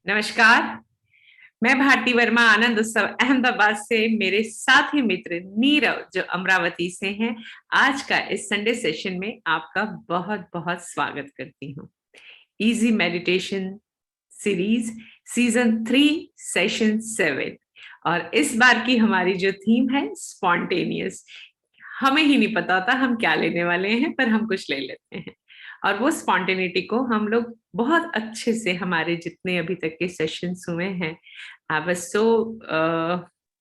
नमस्कार। मैं भारती वर्मा आनंद उत्सव अहमदाबाद से मेरे साथी मित्र नीरव जो अमरावती से हैं, आज का इस संडे सेशन में आपका बहुत बहुत स्वागत करती हूँ। Easy meditation series season 3 session 7 और इस बार की हमारी जो थीम है स्पॉन्टेनियस। हमें ही नहीं पता था हम क्या लेने वाले हैं, पर हम कुछ ले लेते हैं और वो स्पॉन्टेनिटी को हम लोग बहुत अच्छे से हमारे जितने अभी तक के सेशंस हुए हैं, आई वाज सो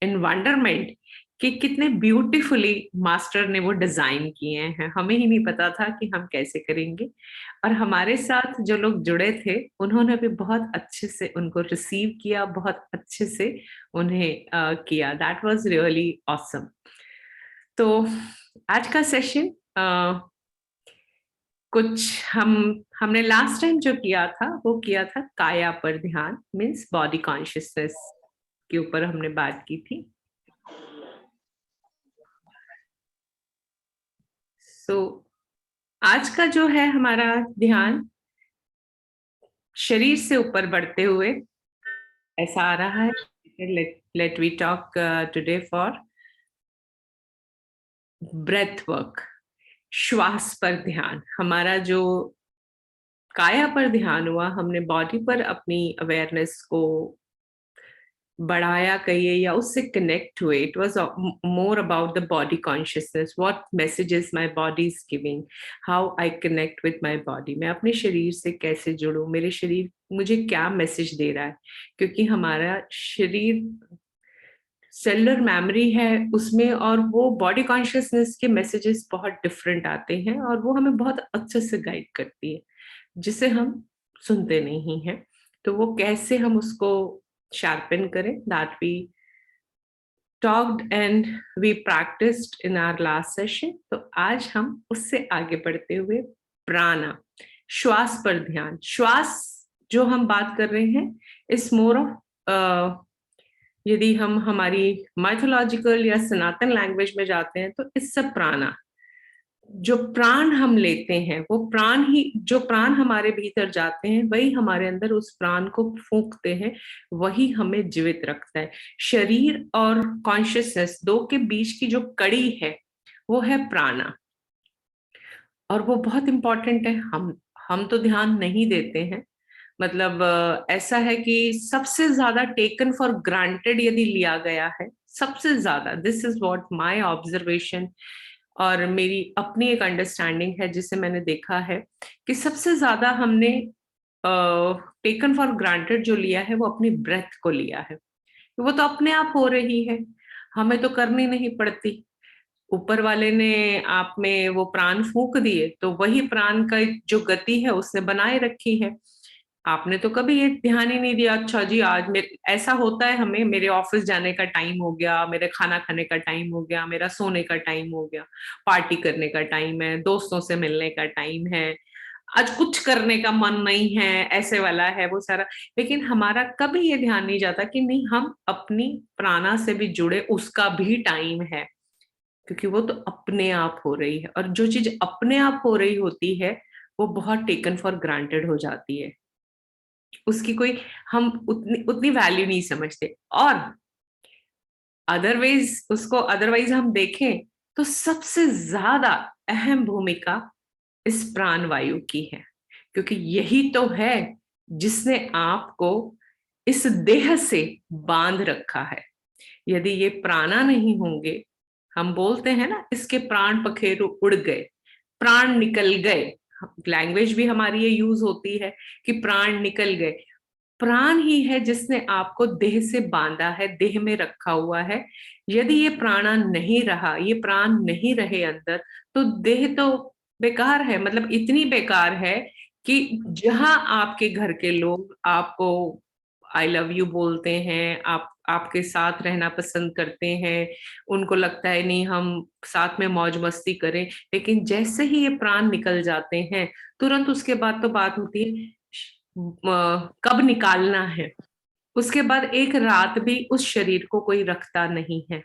इन वंडरमेंट कि कितने ब्यूटीफुली मास्टर ने वो डिजाइन किए हैं। हमें ही नहीं पता था कि हम कैसे करेंगे और हमारे साथ जो लोग जुड़े थे उन्होंने भी बहुत अच्छे से उनको रिसीव किया, बहुत अच्छे से उन्हें किया। That was really awesome. तो आज का सेशन कुछ हमने लास्ट टाइम जो किया था वो किया था काया पर ध्यान, मीन्स बॉडी कॉन्शियसनेस के ऊपर हमने बात की थी। सो आज का जो है हमारा ध्यान शरीर से ऊपर बढ़ते हुए ऐसा आ रहा है। Let we talk today for breath work, श्वास पर ध्यान। हमारा जो काया पर ध्यान हुआ, हमने बॉडी पर अपनी अवेयरनेस को बढ़ाया कहिए या उससे कनेक्ट हुए। It was more about the body consciousness, what messages my body is giving, how I connect with my body. मैं अपने शरीर से कैसे जुड़ूं, मेरे शरीर मुझे क्या मैसेज दे रहा है, क्योंकि हमारा शरीर सेलुलर मेमोरी है उसमें, और वो बॉडी कॉन्शियसनेस के मैसेजेस बहुत डिफरेंट आते हैं और वो हमें बहुत अच्छे से गाइड करती है, जिसे हम सुनते नहीं हैं। तो वो कैसे हम उसको शार्पन करें, that we talked and we practised in our last session. तो आज हम उससे आगे बढ़ते हुए प्राणा, श्वास पर ध्यान। श्वास जो हम बात कर रहे हैं इस मोर ऑफ, यदि हम हमारी माइथोलॉजिकल या सनातन लैंग्वेज में जाते हैं तो इससे प्राणा, जो प्राण हम लेते हैं वो प्राण ही, जो प्राण हमारे भीतर जाते हैं वही हमारे अंदर उस प्राण को फूंकते हैं, वही हमें जीवित रखता है। शरीर और कॉन्शियसनेस दो के बीच की जो कड़ी है वो है प्राणा, और वो बहुत इंपॉर्टेंट है। हम तो ध्यान नहीं देते हैं, मतलब ऐसा है कि सबसे ज्यादा टेकन फॉर ग्रांटेड यदि लिया गया है, सबसे ज्यादा, this is what my observation और मेरी अपनी एक अंडरस्टैंडिंग है जिसे मैंने देखा है, कि सबसे ज्यादा हमने टेकन फॉर ग्रांटेड जो लिया है वो अपनी ब्रेथ को लिया है। वो तो अपने आप हो रही है, हमें तो करनी नहीं पड़ती। ऊपर वाले ने आप में वो प्राण फूंक दिए तो वही प्राण का जो गति है उसने बनाए रखी है। आपने तो कभी ये ध्यान ही नहीं दिया, अच्छा जी आज मेरे ऐसा होता है, हमें मेरे ऑफिस जाने का टाइम हो गया, मेरे खाना खाने का टाइम हो गया, मेरा सोने का टाइम हो गया, पार्टी करने का टाइम है, दोस्तों से मिलने का टाइम है, आज कुछ करने का मन नहीं है, ऐसे वाला है वो सारा। लेकिन हमारा कभी ये ध्यान नहीं जाता कि नहीं, हम अपनी प्राणा से भी जुड़े, उसका भी टाइम है, क्योंकि वो तो अपने आप हो रही है, और जो चीज अपने आप हो रही होती है वो बहुत टेकन फॉर ग्रांटेड हो जाती है, उसकी कोई, हम उतनी उतनी वैल्यू नहीं समझते। और अदरवाइज उसको अदरवाइज हम देखें तो सबसे ज्यादा अहम भूमिका इस प्राण वायु की है, क्योंकि यही तो है जिसने आपको इस देह से बांध रखा है। यदि ये प्राणा नहीं होंगे, हम बोलते हैं ना इसके प्राण पखेरु उड़ गए, प्राण निकल गए, लैंग्वेज भी हमारी ये यूज होती है कि प्राण निकल गए। प्राण ही है जिसने आपको देह से बांधा है, देह में रखा हुआ है। यदि ये प्राणा नहीं रहा, ये प्राण नहीं रहे अंदर, तो देह तो बेकार है, मतलब इतनी बेकार है कि जहां आपके घर के लोग आपको आई लव यू बोलते हैं, आप आपके साथ रहना पसंद करते हैं, उनको लगता है नहीं हम साथ में मौज मस्ती करें, लेकिन जैसे ही ये प्राण निकल जाते हैं तुरंत उसके बाद तो बात होती है कब निकालना है। उसके बाद एक रात भी उस शरीर को कोई रखता नहीं है,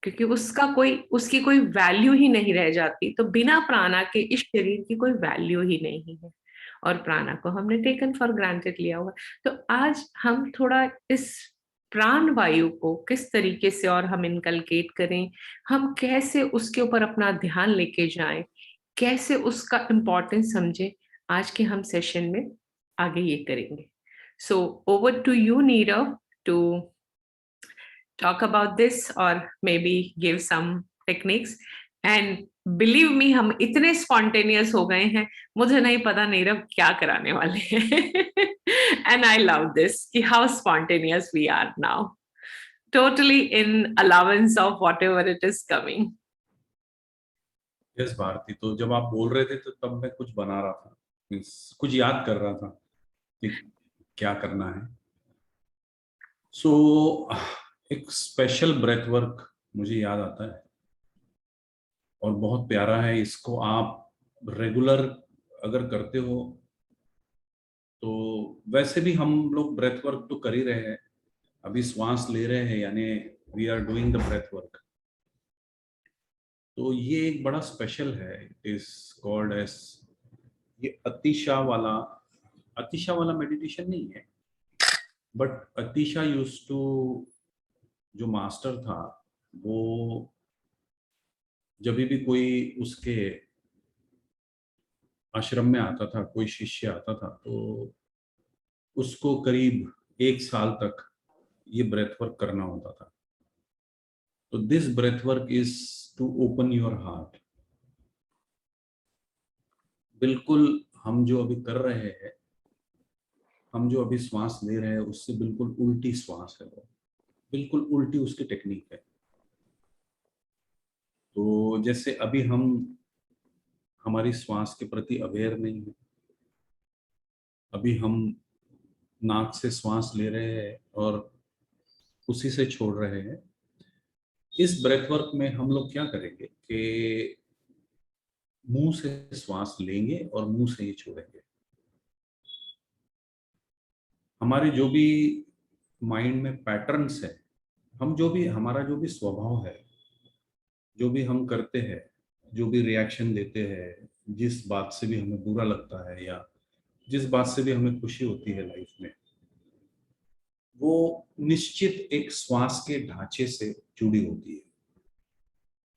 क्योंकि उसकी कोई वैल्यू ही नहीं रह जाती। तो बिना प्राणा के इस शरीर की कोई वैल्यू ही नहीं है। और प्राणा को हमने टेकन फॉर ग्रांटेड लिया हुआ। तो आज हम थोड़ा इस प्राण वायु को किस तरीके से और हम इनकलकेट करें, हम कैसे उसके ऊपर अपना ध्यान लेके जाएं, कैसे उसका इम्पोर्टेंस समझें, आज के हम सेशन में आगे ये करेंगे। So over to you Neerav to talk about this or maybe give some techniques. And believe me, हम इतने spontaneous हो गए हैं, मुझे नहीं पता नीरव क्या कराने वाले हैं। And I love this कि how spontaneous we are now, totally in allowance of whatever it is coming. Yes Bharti, तो जब आप बोल रहे थे तो तब मैं कुछ बना रहा था, कुछ याद कर रहा था कि क्या करना है। सो एक स्पेशल ब्रेथ वर्क मुझे याद आता है और बहुत प्यारा है। इसको आप रेगुलर अगर करते हो तो वैसे भी हम लोग ब्रेथ वर्क तो कर ही रहे हैं, अभी श्वास ले रहे हैं, यानी we are doing the breath work. तो ये एक बड़ा स्पेशल है, इज कॉल्ड एज, ये अतिशा वाला मेडिटेशन नहीं है, बट अतिशा यूज टू, जो मास्टर था वो, जब भी कोई उसके आश्रम में आता था, कोई शिष्य आता था, तो उसको करीब 1 साल तक ये ब्रेथ वर्क करना होता था। तो this breath work is to open your heart. बिल्कुल हम जो अभी कर रहे हैं, हम जो अभी श्वास ले रहे हैं, उससे बिल्कुल उल्टी श्वास है वो, बिल्कुल उल्टी उसकी टेक्निक है। तो जैसे अभी हम हमारी श्वास के प्रति अवेयर नहीं है, अभी हम नाक से श्वास ले रहे हैं और उसी से छोड़ रहे हैं। इस ब्रेथ वर्क में हम लोग क्या करेंगे कि मुंह से श्वास लेंगे और मुंह से ही छोड़ेंगे। हमारे जो भी माइंड में पैटर्न्स है, हम जो भी, हमारा जो भी स्वभाव है, जो भी हम करते हैं, जो भी रिएक्शन देते हैं, जिस बात से भी हमें बुरा लगता है या जिस बात से भी हमें खुशी होती है लाइफ में, वो निश्चित एक श्वास के ढांचे से जुड़ी होती है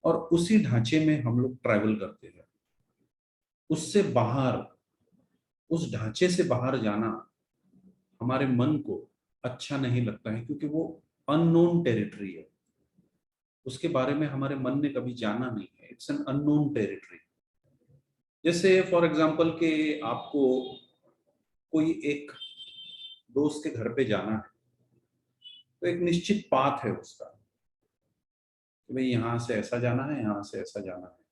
और उसी ढांचे में हम लोग ट्रैवल करते हैं। उससे बाहर, उस ढांचे से बाहर जाना हमारे मन को अच्छा नहीं लगता है, क्योंकि वो अननोन टेरिटरी है, उसके बारे में हमारे मन ने कभी जाना नहीं है। It's an unknown territory. जैसे फॉर एग्जांपल कि आपको कोई एक दोस्त के घर पे जाना है, तो एक निश्चित पाथ है उसका कि भाई यहाँ से ऐसा जाना है, यहाँ से ऐसा जाना है।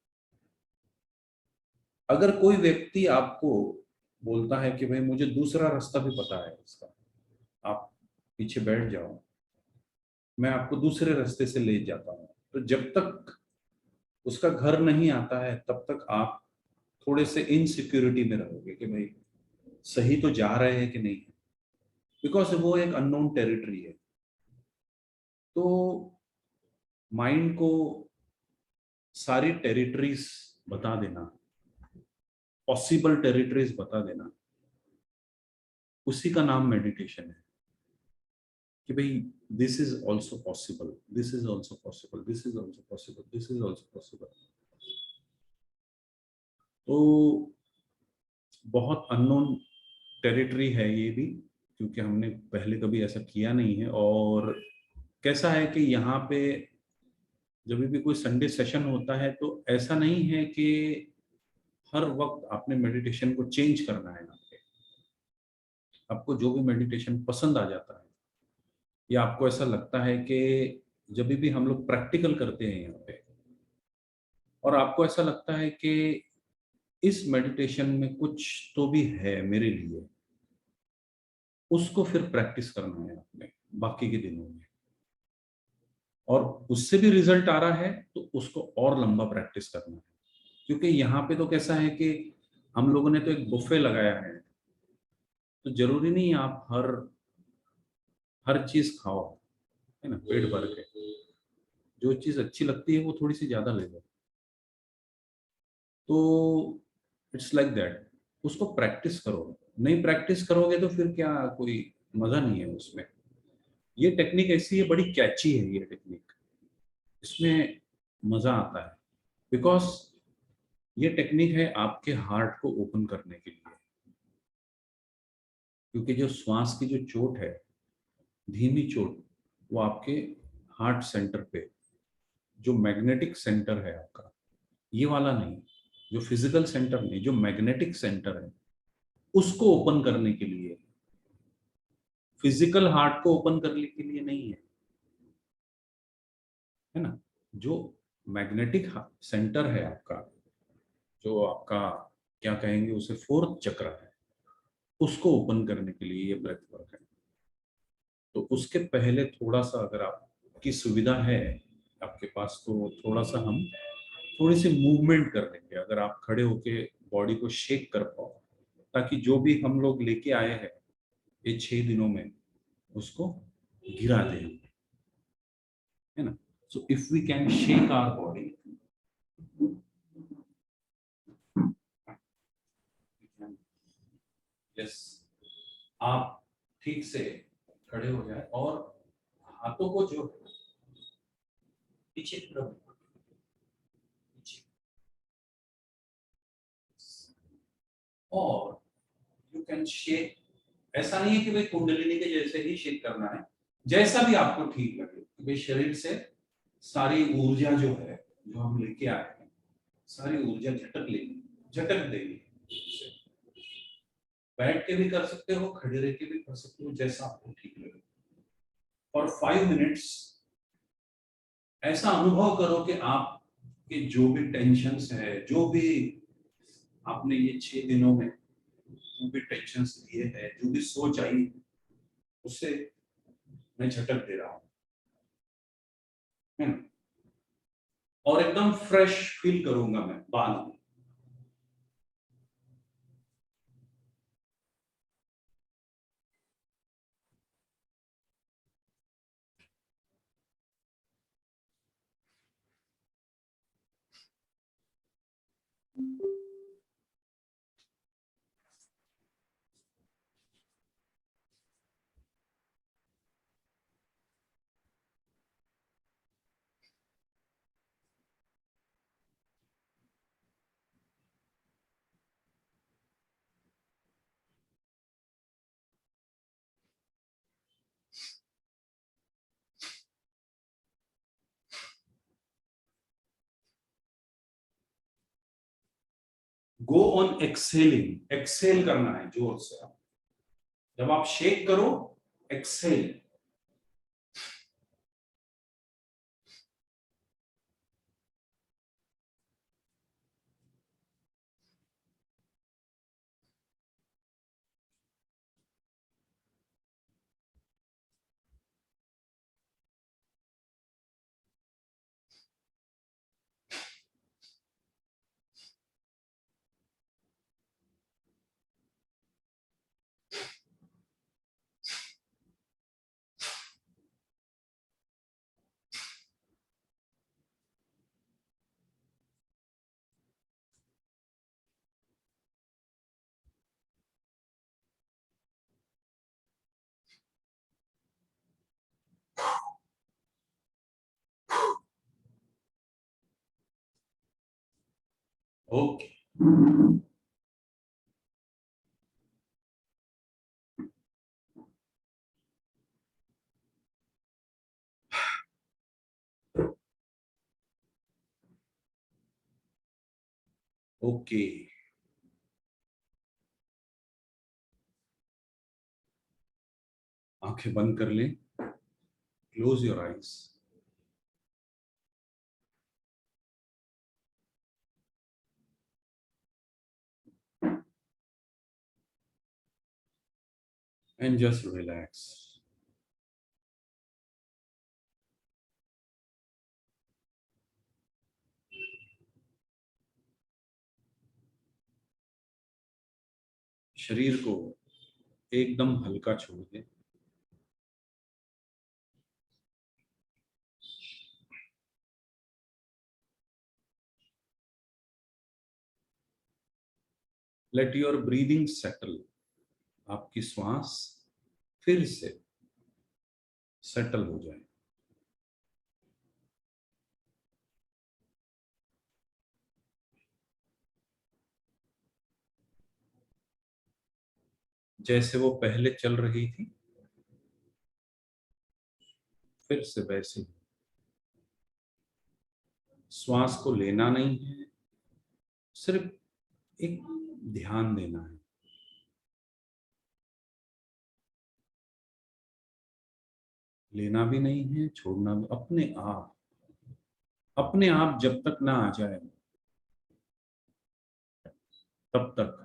अगर कोई व्यक्ति आपको बोलता है कि भाई मुझे दूसरा रास्ता भी पता है इसका, आप पीछे बैठ जाओ, मैं आपको दूसरे रास्ते से ले जाता हूँ, तो जब तक उसका घर नहीं आता है तब तक आप थोड़े से इनसिक्योरिटी में रहोगे कि भाई सही तो जा रहे हैं कि नहीं, बिकॉज वो एक अननोन टेरिटरी है। तो माइंड को सारी टेरिटरीज बता देना, पॉसिबल टेरिटरीज बता देना, उसी का नाम मेडिटेशन है कि भाई this is also possible, this is also possible, this is also possible, this is also possible. तो बहुत अननोन टेरिटरी है ये भी, क्योंकि हमने पहले कभी ऐसा किया नहीं है। और कैसा है कि यहाँ पे जब भी कोई संडे सेशन होता है तो ऐसा नहीं है कि हर वक्त आपने मेडिटेशन को चेंज करना है। यहाँ पे आपको जो भी मेडिटेशन पसंद आ जाता है, या आपको ऐसा लगता है कि जब भी हम लोग प्रैक्टिकल करते हैं यहाँ पे, और आपको ऐसा लगता है कि इस मेडिटेशन में कुछ तो भी है मेरे लिए, उसको फिर प्रैक्टिस करना है आपने बाकी के दिनों में, और उससे भी रिजल्ट आ रहा है तो उसको और लंबा प्रैक्टिस करना है। क्योंकि यहाँ पे तो कैसा है कि हम लोगों ने तो एक बुफे लगाया है, तो जरूरी नहीं आप हर चीज खाओ, है ना, पेट भर के। जो चीज अच्छी लगती है वो थोड़ी सी ज्यादा ले लो। तो इट्स लाइक दैट। उसको प्रैक्टिस करो। नहीं प्रैक्टिस करोगे तो फिर क्या, कोई मजा नहीं है उसमें। ये टेक्निक ऐसी है, बड़ी कैची है ये टेक्निक, इसमें मजा आता है। बिकॉज ये टेक्निक है आपके हार्ट को ओपन करने के लिए। क्योंकि जो श्वास की जो चोट है, धीमी चोट, वो आपके हार्ट सेंटर पे, जो मैग्नेटिक सेंटर है आपका, ये वाला नहीं, जो फिजिकल सेंटर नहीं, जो मैग्नेटिक सेंटर है, उसको ओपन करने के लिए, फिजिकल हार्ट को ओपन करने के लिए नहीं है ना। जो मैग्नेटिक सेंटर है आपका, जो आपका क्या कहेंगे उसे, फोर्थ चक्र है, उसको ओपन करने के लिए ये ब्रेथ वर्क है। तो उसके पहले थोड़ा सा अगर आपकी सुविधा है आपके पास, तो थोड़ा सा हम थोड़ी सी मूवमेंट कर लेंगे, अगर आप खड़े होके बॉडी को शेक कर पाओ, ताकि जो भी हम लोग लेके आए हैं ये 6 दिनों में, उसको गिरा दें, है ना। So if we can shake our body, yes, आप ठीक से खड़े हो जाए और हाथों को जो पीछे की तरफ, पीछे, और यू कैन शेक। ऐसा नहीं है कि भाई कुंडलिनी के जैसे ही शेक करना है, जैसा भी आपको ठीक लगे। भाई शरीर से सारी ऊर्जा जो है, जो हम लेके आए हैं, सारी ऊर्जा झटक लेगी, झटक देगी। बैठ के भी कर सकते हो, खड़े रह के भी कर सकते हो, जैसा आपको ठीक लगे। और 5 मिनट्स ऐसा अनुभव करो कि आप के जो भी टेंशन्स है, जो भी आपने ये 6 दिनों में जो भी टेंशन्स लिए है, जो भी सोच आई, उससे मैं झटक दे रहा हूँ, है ना। और एकदम फ्रेश फील करूंगा मैं बाद में। गो ऑन एक्सेलिंग, एक्सेल करना है जोर से। जब आप शेक करो, एक्सेल। Okay, okay. आंखें बंद कर लें, close your eyes and just relax. शरीर को एकदम हल्का छोड़ दें। लेट योर ब्रीदिंग सेटल, आपकी श्वास फिर से सेटल हो जाए। जैसे वो पहले चल रही थी फिर से वैसे ही। श्वास को लेना नहीं है, सिर्फ एक ध्यान देना है। लेना भी नहीं है, छोड़ना भी। अपने आप जब तक ना आ जाए तब तक।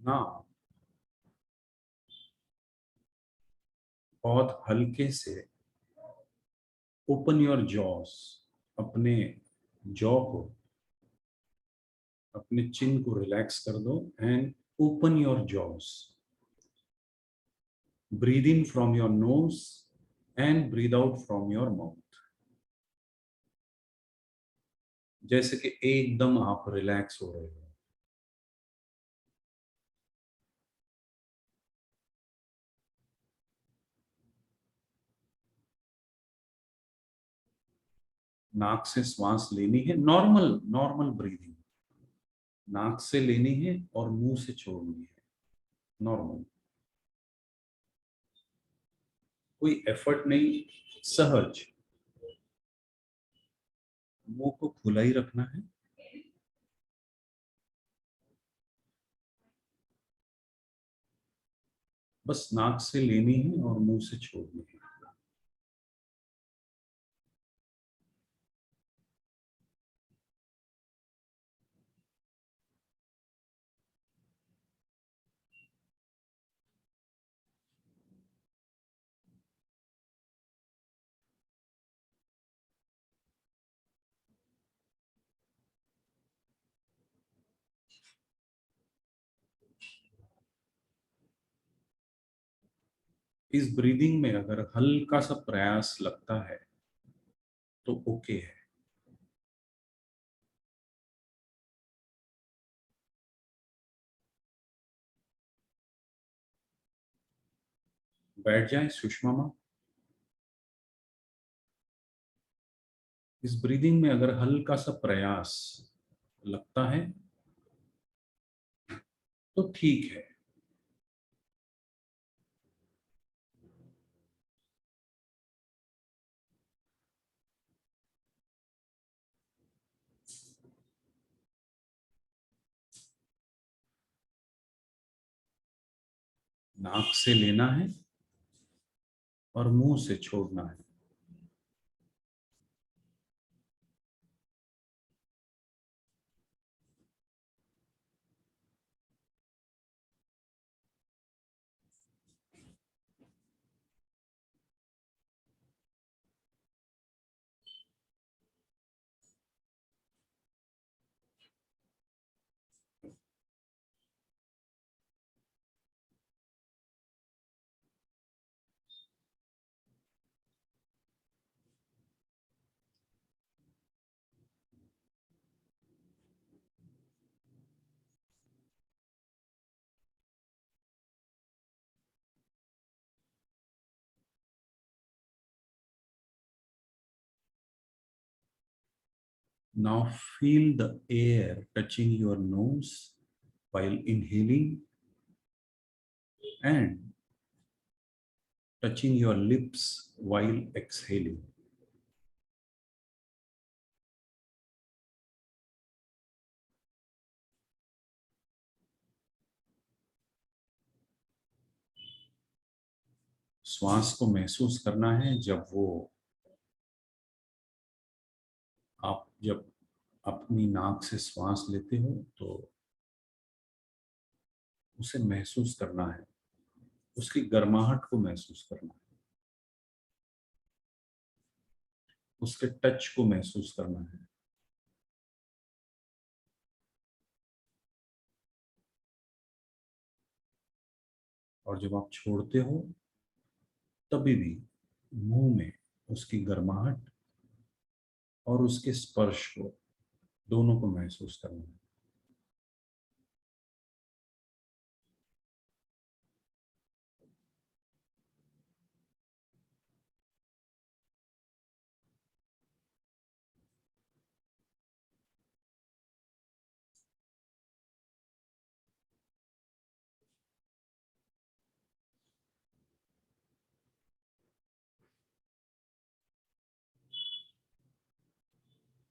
ना, बहुत हल्के से ओपन योर जॉस, अपने जॉ को, अपने चिन को रिलैक्स कर दो and open your jaws. Breathe in from your nose and breathe out from your mouth. जैसे कि एकदम आप रिलैक्स हो रहे हो। नाक से श्वास लेनी है, नॉर्मल नॉर्मल ब्रीदिंग। नाक से लेनी है और मुंह से छोड़नी है, नॉर्मल। कोई एफर्ट नहीं, सहज। मुंह को खुला ही रखना है। बस नाक से लेनी है और मुंह से छोड़नी है। इस ब्रीदिंग में अगर हल्का सा प्रयास लगता है तो ओके है। बैठ जाए सुषमा माँ। इस ब्रीदिंग में अगर हल्का सा प्रयास लगता है तो ठीक है। नाक से लेना है और मुंह से छोड़ना है। Now feel the air touching your nose while inhaling and touching your lips while exhaling. श्वास को महसूस करना है। आप जब अपनी नाक से श्वास लेते हो तो उसे महसूस करना है, उसकी गर्माहट को महसूस करना है, उसके टच को महसूस करना है। और जब आप छोड़ते हो तभी भी मुंह में उसकी गर्माहट और उसके स्पर्श को, दोनों को महसूस करना है।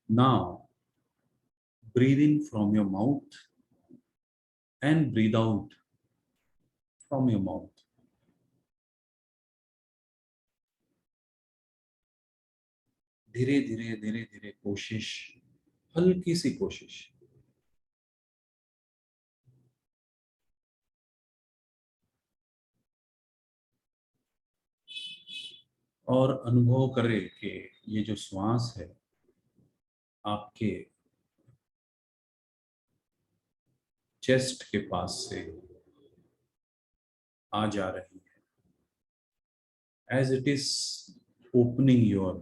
Now, breathe in from your mouth and breathe out from your mouth. धीरे धीरे धीरे धीरे कोशिश, हल्की सी कोशिश, और अनुभव करें कि ये जो श्वास है आपके चेस्ट के पास से आ जा रही है, as it is opening your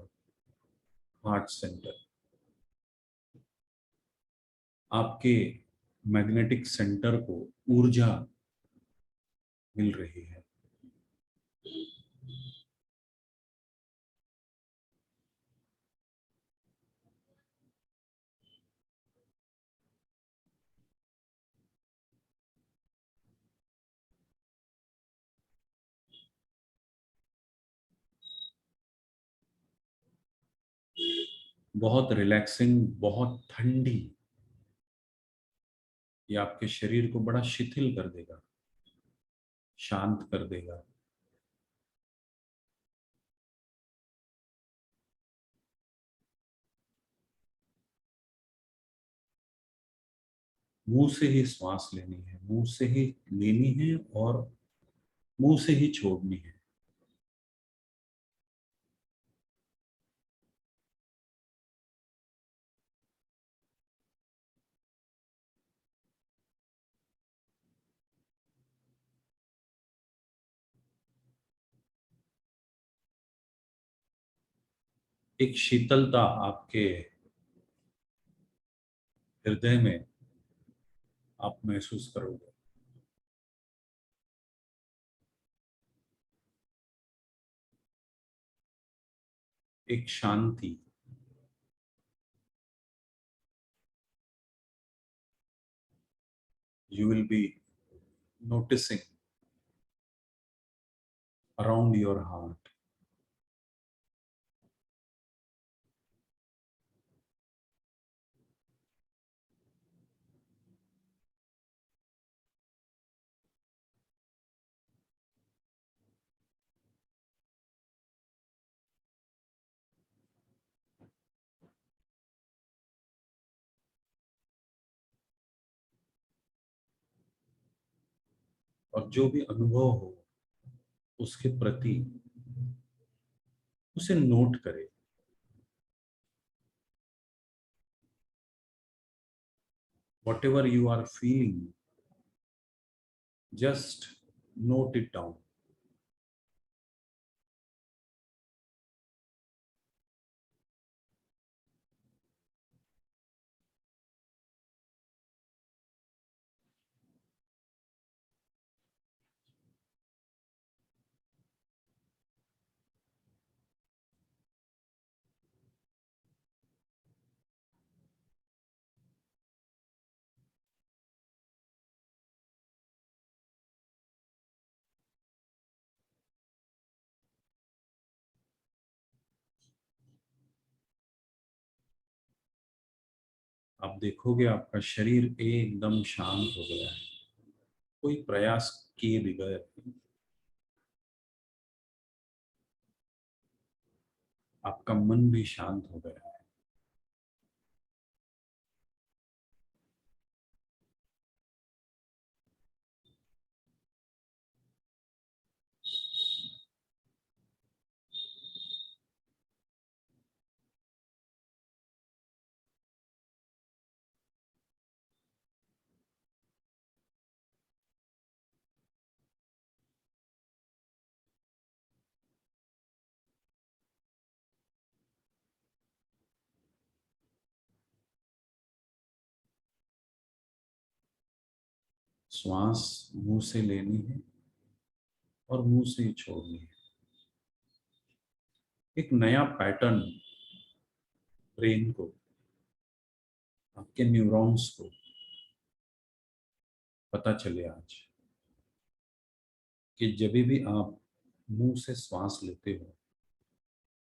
heart centre. आपके मैग्नेटिक सेंटर को ऊर्जा मिल रही है। बहुत रिलैक्सिंग, बहुत ठंडी, ये आपके शरीर को बड़ा शिथिल कर देगा, शांत कर देगा। मुंह से ही श्वास लेनी है, मुंह से ही लेनी है और मुंह से ही छोड़नी है। एक शीतलता आपके हृदय में आप महसूस करोगे। एक शांति। You will be noticing around your heart. और जो भी अनुभव हो उसके प्रति उसे नोट करें। Whatever you are feeling, just note it down. आप देखोगे आपका शरीर एकदम शांत हो गया है, कोई प्रयास किए बगैर। आपका मन भी शांत हो गया है। श्वास मुंह से लेनी है और मुंह से ही छोड़नी है। एक नया पैटर्न ब्रेन को, आपके न्यूरॉन्स को पता चले आज कि जब भी आप मुंह से श्वास लेते हो,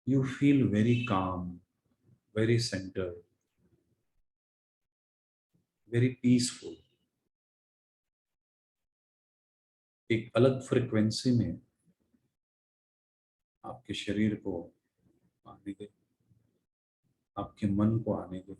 you feel very calm, very centred, very peaceful. एक अलग फ्रिक्वेंसी में आपके शरीर को आने दे, आपके मन को आने दे।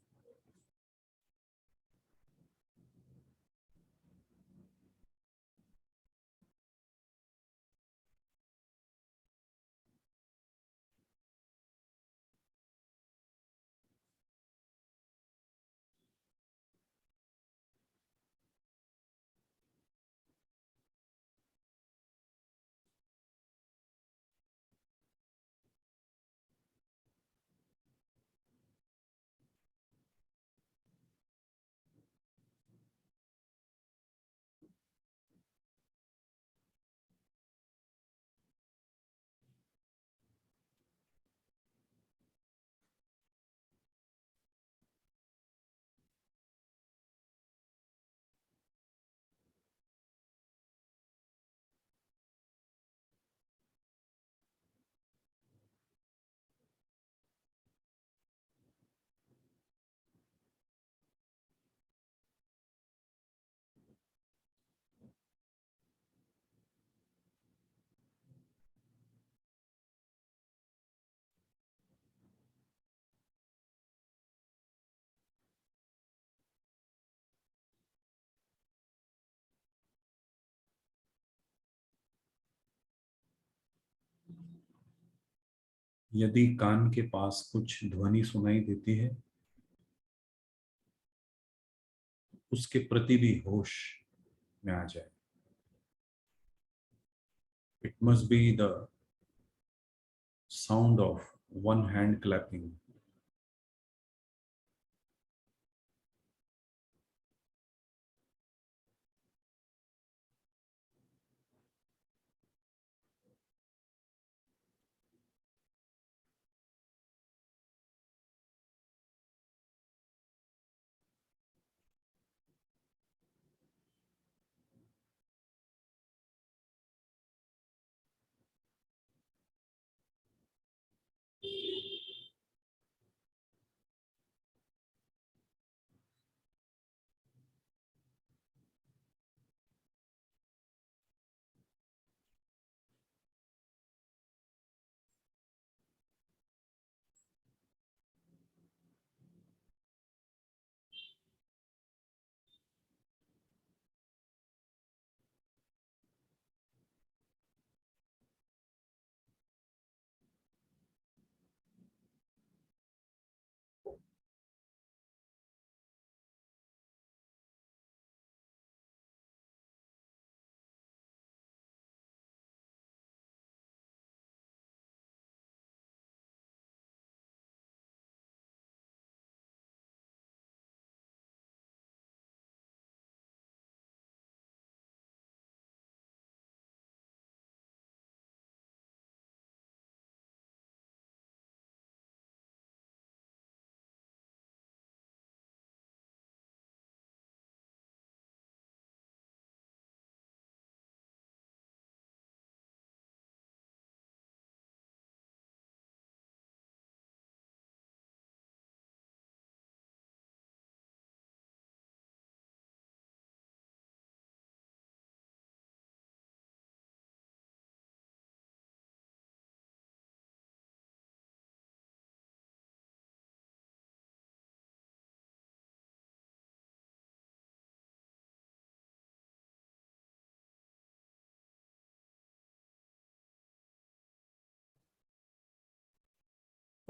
यदि कान के पास कुछ ध्वनि सुनाई देती है, उसके प्रति भी होश में आ जाए। It must be the sound of one hand clapping,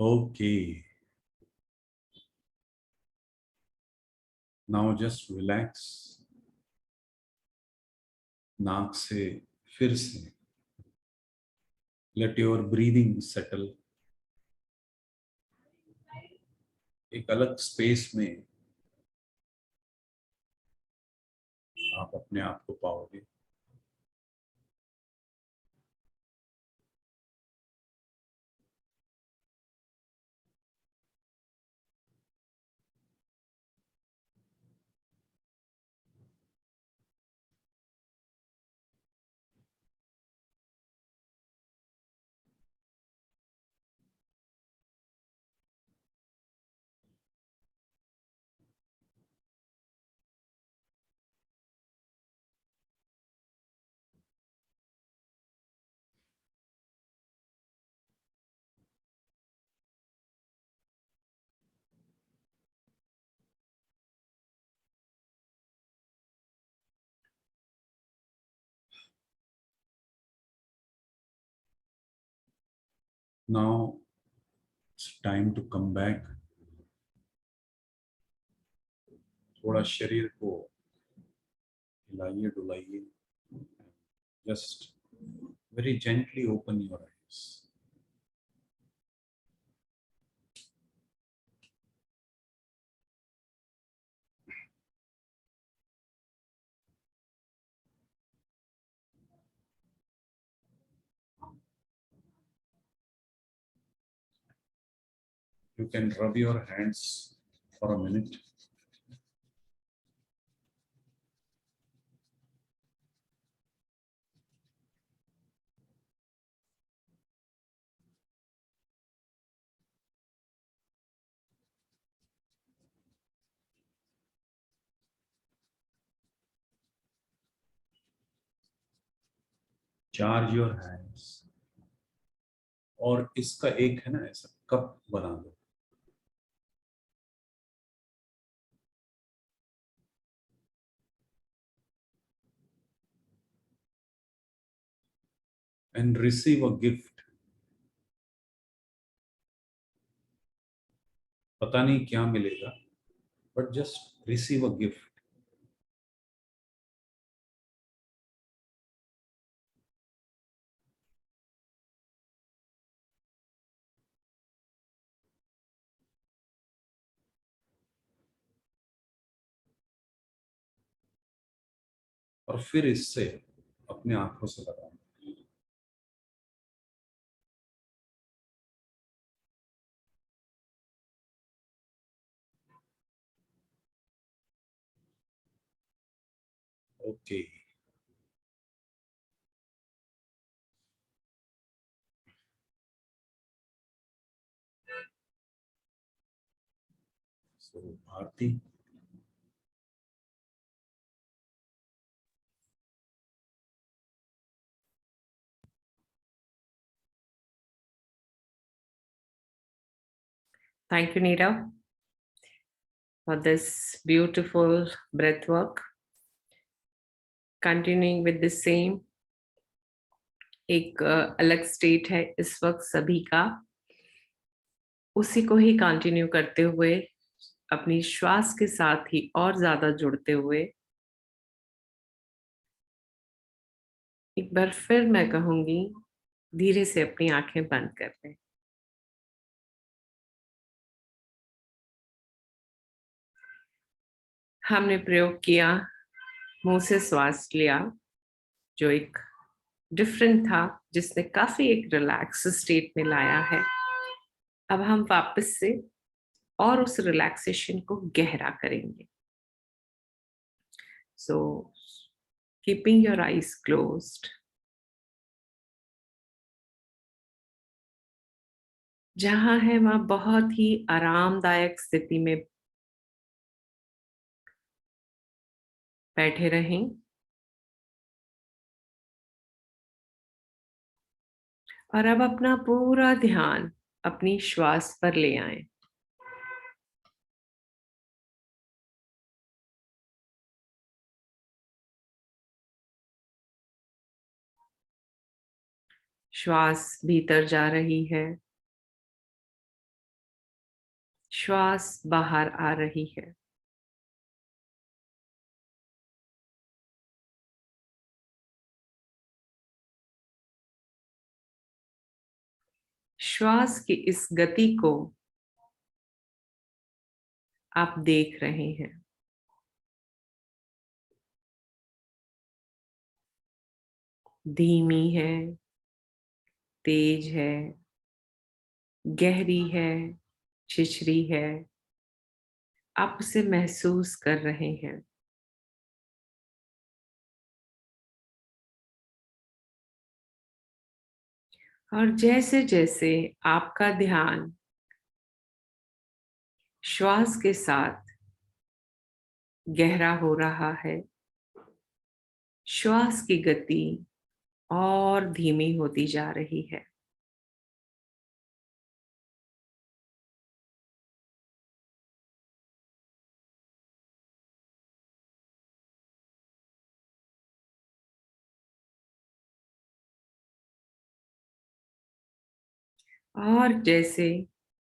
okay, now just relax. नाक से फिर से लेट योर ब्रीदिंग सेटल। एक अलग स्पेस में आप अपने आप को पाओगे। Now it's time to come back. थोड़ा शरीर को हिलाइए डुलाइए। Just very gently open your eyes. You can rub your hands for a minute. Charge your hands. और इसका एक है ना ऐसा कप बना दो। And receive a gift. पता नहीं क्या मिलेगा, but just receive a gift. और फिर इससे अपने आंखों से लगाओ। Okay, so Bharti, Thank you, Neera, for this beautiful breath work. Continuing with the same, एक अलग स्टेट है इस वक्त सभी का, उसी को ही कंटिन्यू करते हुए अपनी श्वास के साथ ही और ज्यादा जुड़ते हुए एक बार फिर मैं कहूंगी, धीरे से अपनी आंखें बंद कर लें। हमने प्रयोग किया, मुंह से श्वास लिया जो एक डिफरेंट था, जिसने काफी एक रिलैक्स स्टेट में लाया है। अब हम वापस से और उस रिलैक्सेशन को गहरा करेंगे। So keeping your eyes closed, जहां है वहां बहुत ही आरामदायक स्थिति में बैठे रहें और अब अपना पूरा ध्यान अपनी श्वास पर ले आएं। श्वास भीतर जा रही है, श्वास बाहर आ रही है। श्वास की इस गति को आप देख रहे हैं। धीमी है, तेज है, गहरी है, छिछरी है, आप उसे महसूस कर रहे हैं। और जैसे जैसे आपका ध्यान श्वास के साथ गहरा हो रहा है, श्वास की गति और धीमी होती जा रही है। और जैसे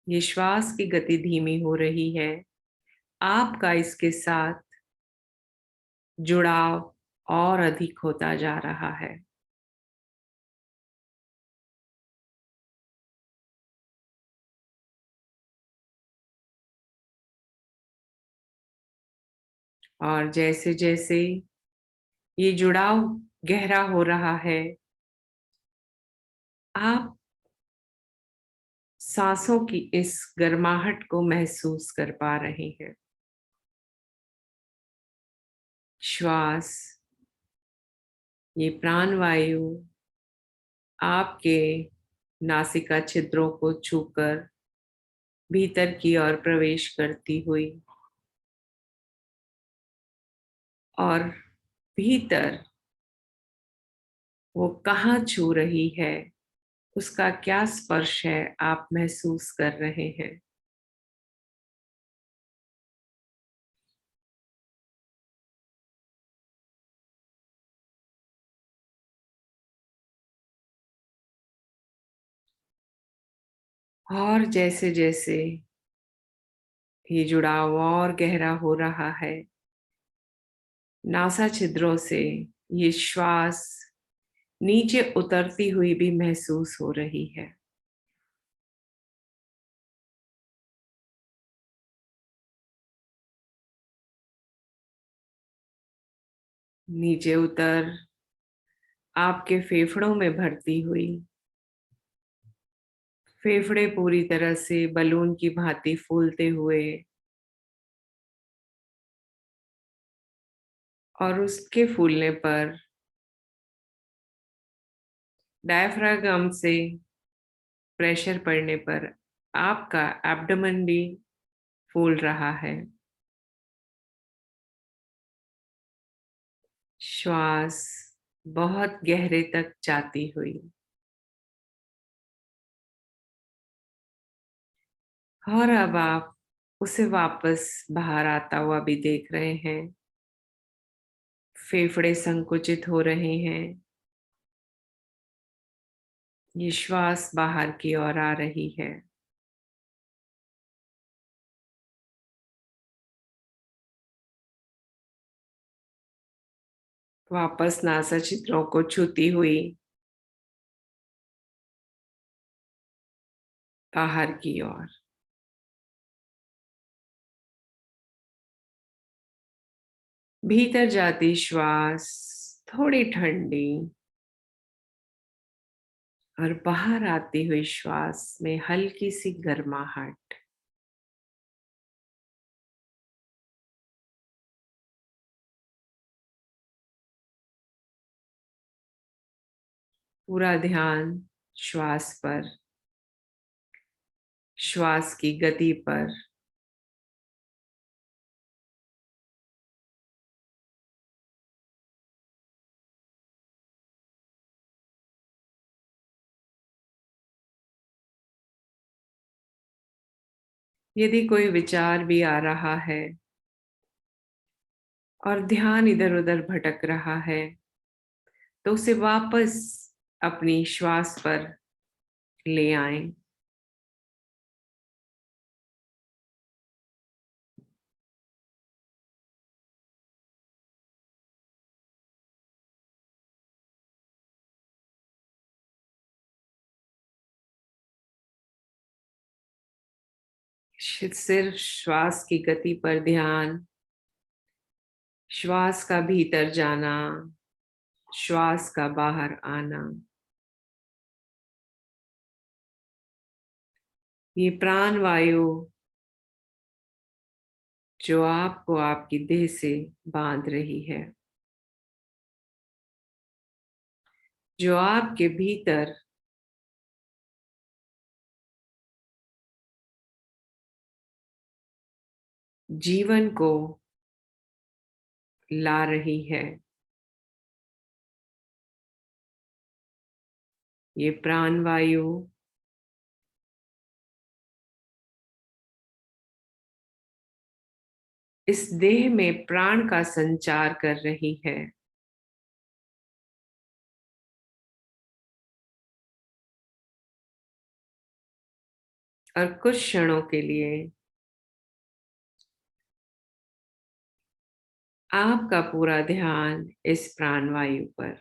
ये श्वास की गति धीमी हो रही है, आपका इसके साथ जुड़ाव और अधिक होता जा रहा है। और जैसे जैसे ये जुड़ाव गहरा हो रहा है, आप सांसों की इस गर्माहट को महसूस कर पा रहे हैं। श्वास, ये प्राणवायु आपके नासिका छिद्रों को छूकर भीतर की ओर प्रवेश करती हुई और भीतर वो कहाँ छू रही है, उसका क्या स्पर्श है, आप महसूस कर रहे हैं। और जैसे जैसे ये जुड़ाव और गहरा हो रहा है, नासा छिद्रों से ये श्वास नीचे उतरती हुई भी महसूस हो रही है। नीचे उतर आपके फेफड़ों में भरती हुई, फेफड़े पूरी तरह से बलून की भांति फूलते हुए और उसके फूलने पर डायफ्रागम से प्रेशर पड़ने पर आपका एब्डोमेन भी फूल रहा है। श्वास बहुत गहरे तक जाती हुई और अब आप उसे वापस बाहर आता हुआ भी देख रहे हैं। फेफड़े संकुचित हो रहे हैं, ये श्वास बाहर की ओर आ रही है। वापस नासा छिद्रों को छूती हुई बाहर की ओर। भीतर जाती श्वास थोड़ी ठंडी और बाहर आती हुई श्वास में हल्की सी गर्माहट। पूरा ध्यान श्वास पर, श्वास की गति पर। यदि कोई विचार भी आ रहा है और ध्यान इधर उधर भटक रहा है, तो उसे वापस अपनी श्वास पर ले आएं। सिर्फ श्वास की गति पर ध्यान, श्वास का भीतर जाना, श्वास का बाहर आना। ये प्राण वायु जो आपको आपकी देह से बांध रही है, जो आपके भीतर जीवन को ला रही है, ये प्राण वायु इस देह में प्राण का संचार कर रही है। और कुछ क्षणों के लिए आपका पूरा ध्यान इस प्राणवायु पर।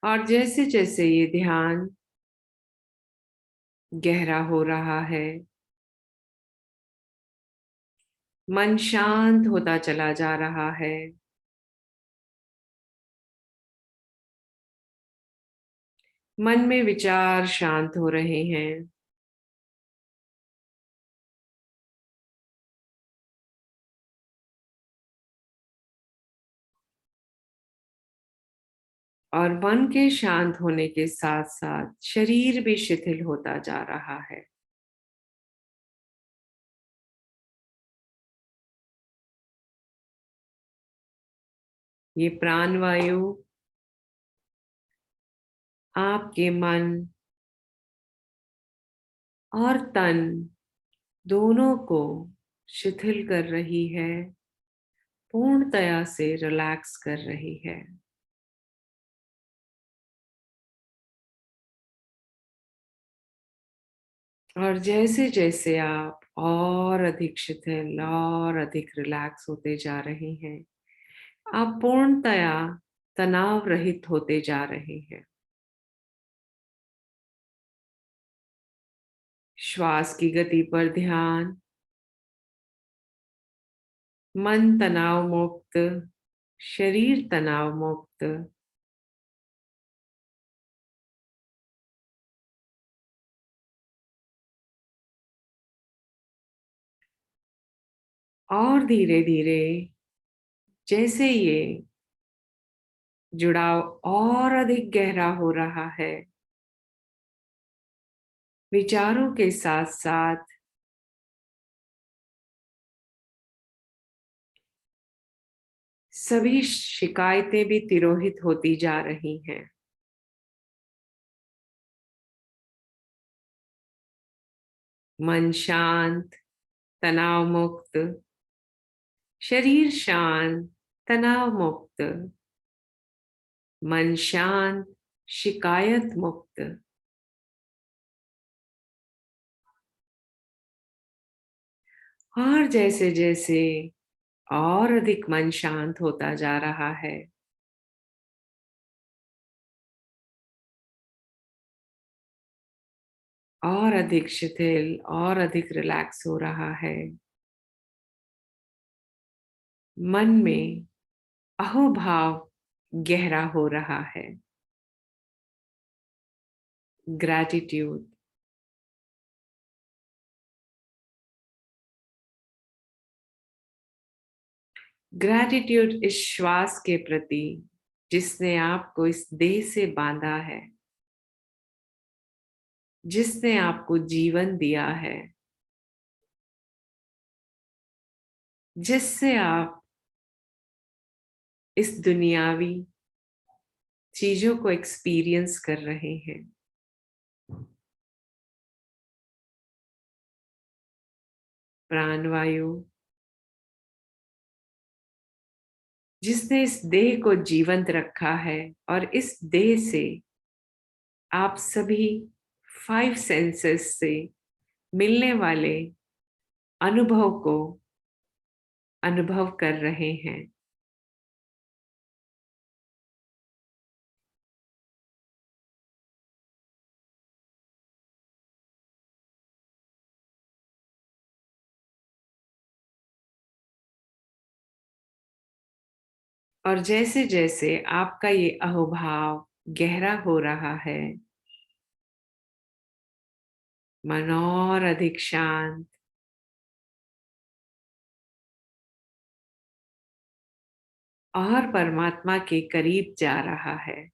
और जैसे जैसे ये ध्यान गहरा हो रहा है, मन शांत होता चला जा रहा है। मन में विचार शांत हो रहे हैं। और मन के शांत होने के साथ साथ शरीर भी शिथिल होता जा रहा है। ये प्राणवायु आपके मन और तन दोनों को शिथिल कर रही है, पूर्णतया से रिलैक्स कर रही है। और जैसे जैसे आप और अधिक शिथिल और अधिक रिलैक्स होते जा रहे हैं, आप पूर्णतया तनाव रहित होते जा रहे हैं। श्वास की गति पर ध्यान, मन तनाव मुक्त, शरीर तनाव मुक्त। और धीरे धीरे जैसे ये जुड़ाव और अधिक गहरा हो रहा है, विचारों के साथ साथ सभी शिकायतें भी तिरोहित होती जा रही हैं। मन शांत, तनाव मुक्त, शरीर शांत, तनाव मुक्त, मन शांत, शिकायत मुक्त। और जैसे जैसे और अधिक मन शांत होता जा रहा है, और अधिक शिथिल और अधिक रिलैक्स हो रहा है, मन में अहोभाव गहरा हो रहा है। ग्रैटिट्यूड, ग्रैटिट्यूड इस श्वास के प्रति जिसने आपको इस देह से बांधा है, जिसने आपको जीवन दिया है, जिससे आप इस दुनियावी चीजों को एक्सपीरियंस कर रहे हैं। प्राणवायु जिसने इस देह को जीवंत रखा है और इस देह से आप सभी 5 सेंसेस से मिलने वाले अनुभव को अनुभव कर रहे हैं। और जैसे जैसे आपका ये अहोभाव गहरा हो रहा है, मन और अधिक शांत और परमात्मा के करीब जा रहा है।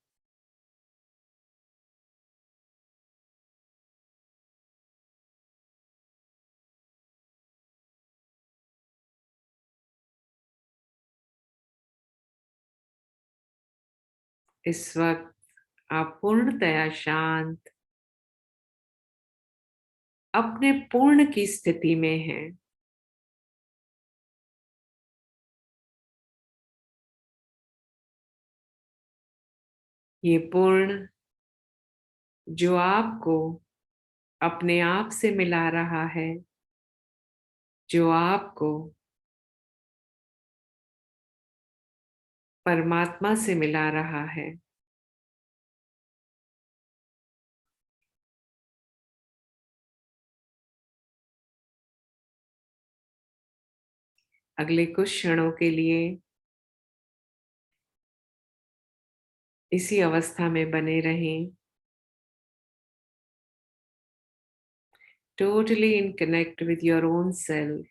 इस वक्त आप पूर्णतया शांत अपने पूर्ण की स्थिति में हैं। ये पूर्ण जो आपको अपने आप से मिला रहा है, जो आपको परमात्मा से मिला रहा है, अगले कुछ क्षणों के लिए इसी अवस्था में बने रहें, totally in connect with your own self.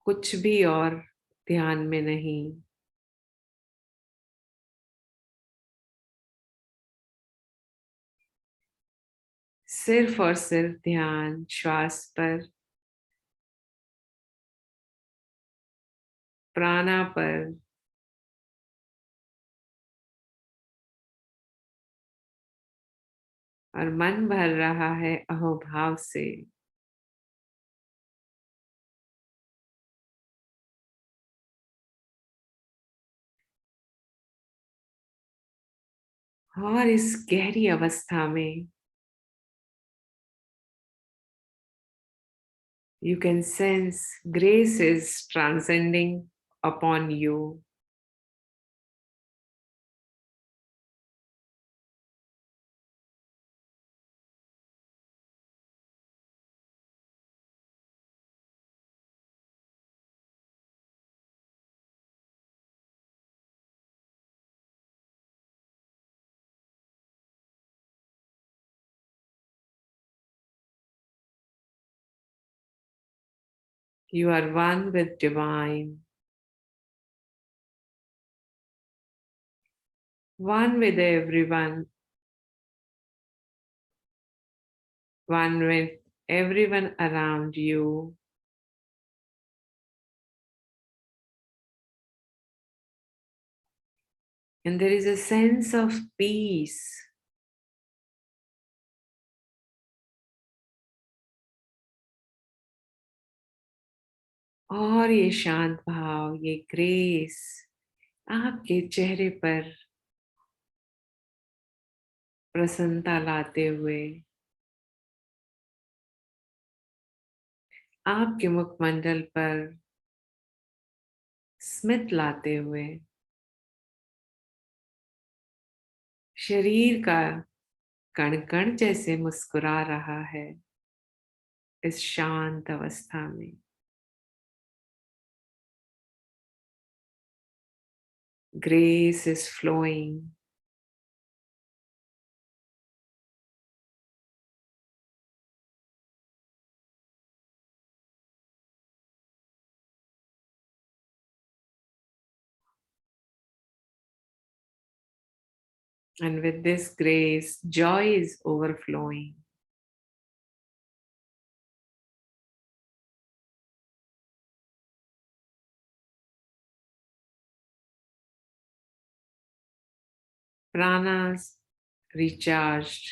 कुछ भी और ध्यान में नहीं, सिर्फ और सिर्फ ध्यान श्वास पर, प्राणा पर, और मन भर रहा है अहोभाव से। और इस गहरी अवस्था में you can sense grace is transcending upon you. You are one with divine, one with everyone, one with everyone around you. And there is a sense of peace. और ये शांत भाव, ये ग्रेस आपके चेहरे पर प्रसन्नता लाते हुए, आपके मुखमंडल पर स्मित लाते हुए, शरीर का कण कण जैसे मुस्कुरा रहा है इस शांत अवस्था में। Grace is flowing. And with this grace, joy is overflowing. Pranas recharged.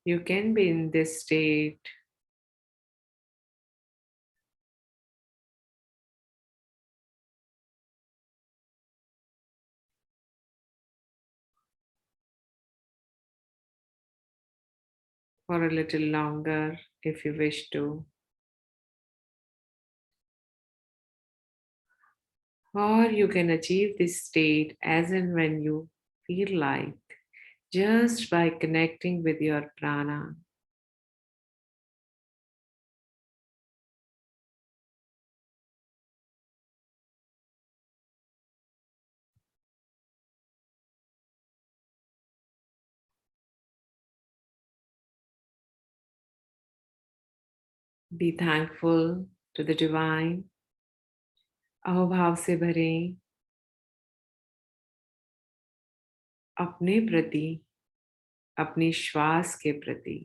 You can be in this state. For a little longer if you wish to. Or you can achieve this state as and when you feel like, just by connecting with your prana. Be thankful to the divine. अहोभाव से भरें अपने प्रति, अपनी श्वास के प्रति,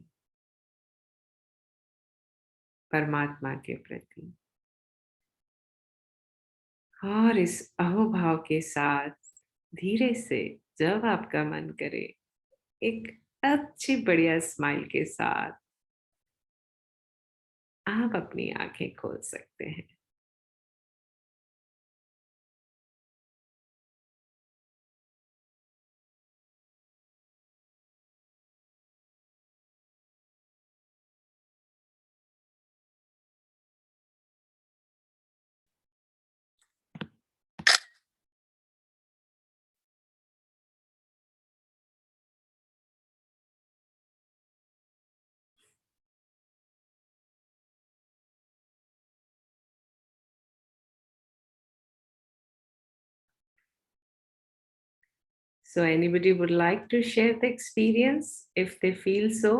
परमात्मा के प्रति। और इस अहोभाव के साथ धीरे से जब आपका मन करे, एक अच्छी बढ़िया स्माइल के साथ आप अपनी आंखें खोल सकते हैं। So anybody would like to share the experience if they feel so?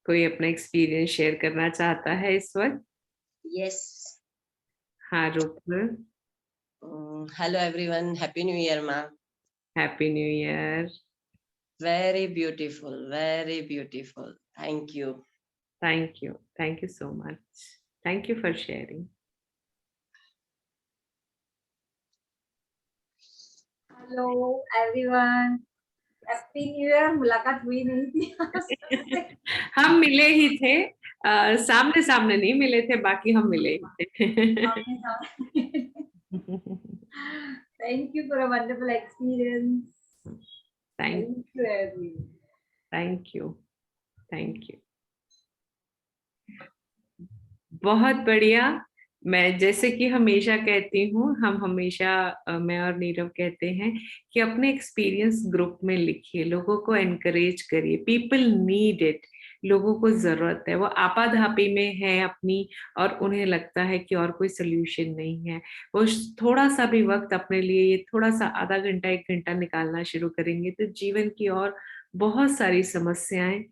कोई अपना एक्सपीरियंस शेयर करना चाहता है इस वक्त? Yes. हाँ रूप, Hello everyone. Happy New Year, ma. Happy new year. Very beautiful. Very beautiful. Thank you. Thank you so much. Thank you for sharing. Hello everyone, happy new year. मुलाकात हुई नहीं थी। हम मिले ही थे, सामने सामने नहीं मिले थे, बाकी हम मिले ही थे। Thank you for a wonderful experience. Thank you everyone. Thank you. बहुत बढ़िया। मैं जैसे कि हमेशा कहती हूँ, हम हमेशा मैं और नीरव कहते हैं कि अपने एक्सपीरियंस ग्रुप में लिखिए, लोगों को एनकरेज करिए। पीपल नीड इट, लोगों को जरूरत है। वो आपाधापी में है अपनी, और उन्हें लगता है कि और कोई सोल्यूशन नहीं है। वो थोड़ा सा भी वक्त अपने लिए, ये थोड़ा सा आधा घंटा 1 घंटा निकालना शुरू करेंगे तो जीवन की और बहुत सारी समस्याएं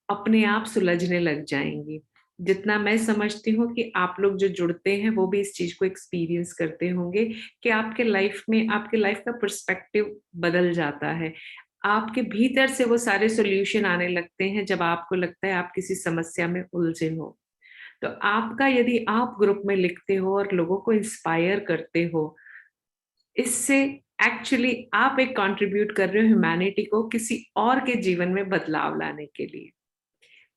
अपने आप सुलझने लग जाएंगी। जितना मैं समझती हूँ कि आप लोग जो जुड़ते हैं वो भी इस चीज को एक्सपीरियंस करते होंगे कि आपके लाइफ में, आपके लाइफ का पर्सपेक्टिव बदल जाता है। आपके भीतर से वो सारे सॉल्यूशन आने लगते हैं जब आपको लगता है आप किसी समस्या में उलझे हो। तो आपका, यदि आप ग्रुप में लिखते हो और लोगों को इंस्पायर करते हो, इससे एक्चुअली आप एक कंट्रीब्यूट कर रहे हो ह्यूमैनिटी को किसी और के जीवन में बदलाव लाने के लिए।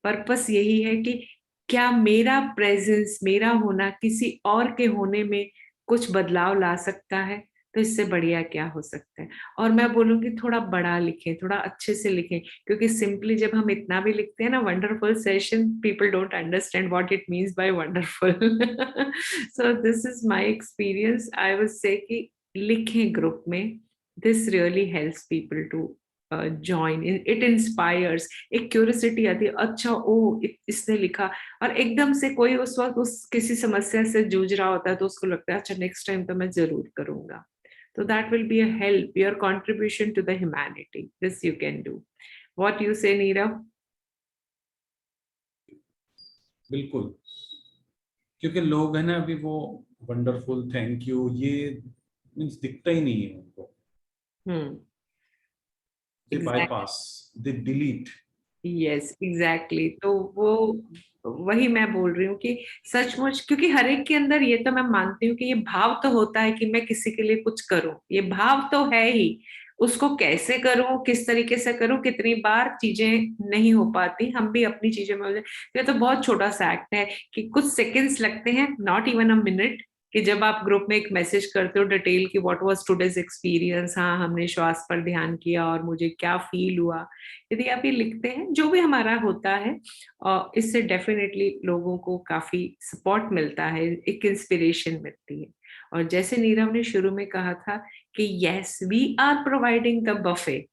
पर्पस यही है कि क्या मेरा प्रेजेंस, मेरा होना किसी और के होने में कुछ बदलाव ला सकता है? तो इससे बढ़िया क्या हो सकता है। और मैं बोलूंगी थोड़ा बड़ा लिखें, थोड़ा अच्छे से लिखें, क्योंकि सिंपली जब हम इतना भी लिखते हैं ना, wonderful session, people don't understand what it means by wonderful. So this is my experience. I would say कि लिखें ग्रुप में, this really helps people to join, it inspires. एक क्यूरियोसिटी आती है, अच्छा ओ इसने लिखा, और एकदम से कोई उस वक्त उस किसी समस्या से जूझ रहा होता है तो उसको लगता है अच्छा नेक्स्ट टाइम तो मैं जरूर करूंगा। तो that will be a help, your contribution to the humanity, this you can do. What you say Neerav? बिल्कुल, क्योंकि लोग है ना अभी वो वंडरफुल, थैंक यू, ये मीन्स दिखता ही नहीं है उनको। They Exactly. Bypass, they delete. Yes exactly, तो वो वही मैं बोल रही हूँ कि सचमुच, क्योंकि हर एक के अंदर ये तो मैं मानती हूँ कि ये भाव तो होता है कि मैं किसी के लिए कुछ करूं, ये भाव तो है ही। उसको कैसे करूं, किस तरीके से करूं, कितनी बार चीजें नहीं हो पाती, हम भी अपनी चीजें में ये तो बहुत छोटा सा एक्ट है कि कुछ सेकंड्स लगते हैं, नॉट इवन अ मिनट, कि जब आप ग्रुप में एक मैसेज करते हो डिटेल की व्हाट वाज टुडेज एक्सपीरियंस, हाँ हमने श्वास पर ध्यान किया और मुझे क्या फील हुआ, यदि आप ये लिखते हैं जो भी हमारा होता है, इससे डेफिनेटली लोगों को काफी सपोर्ट मिलता है, एक इंस्पिरेशन मिलती है। और जैसे नीरव ने शुरू में कहा था कि yes we are providing the buffet,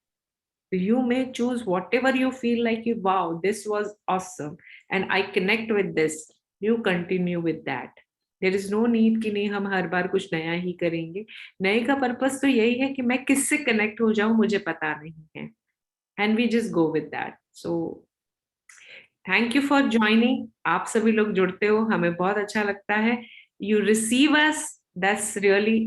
you may choose whatever you feel like, you wow this was awesome and I connect with this, you continue with that. there is no need कि नहीं हम हर बार कुछ नया ही करेंगे। नए का purpose तो यही है कि मैं किससे कनेक्ट हो जाऊं मुझे पता नहीं है, and we just go with that. So thank you for joining, आप सभी लोग जुड़ते हो हमें बहुत अच्छा लगता है, you receive us, that's really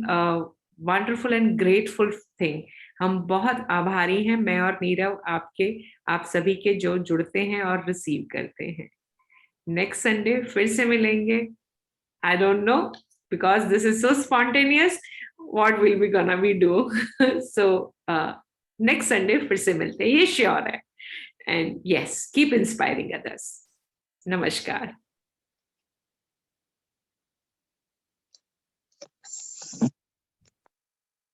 wonderful and grateful thing. हम बहुत आभारी हैं, मैं और नीरव आपके, आप सभी के जो जुड़ते हैं और रिसीव करते हैं। नेक्स्ट संडे फिर से मिलेंगे, I don't know because this is so spontaneous what will be gonna be do, so next Sunday फिर से मिलते हैं, ये श्योर है। And yes, keep inspiring others. Namaskar.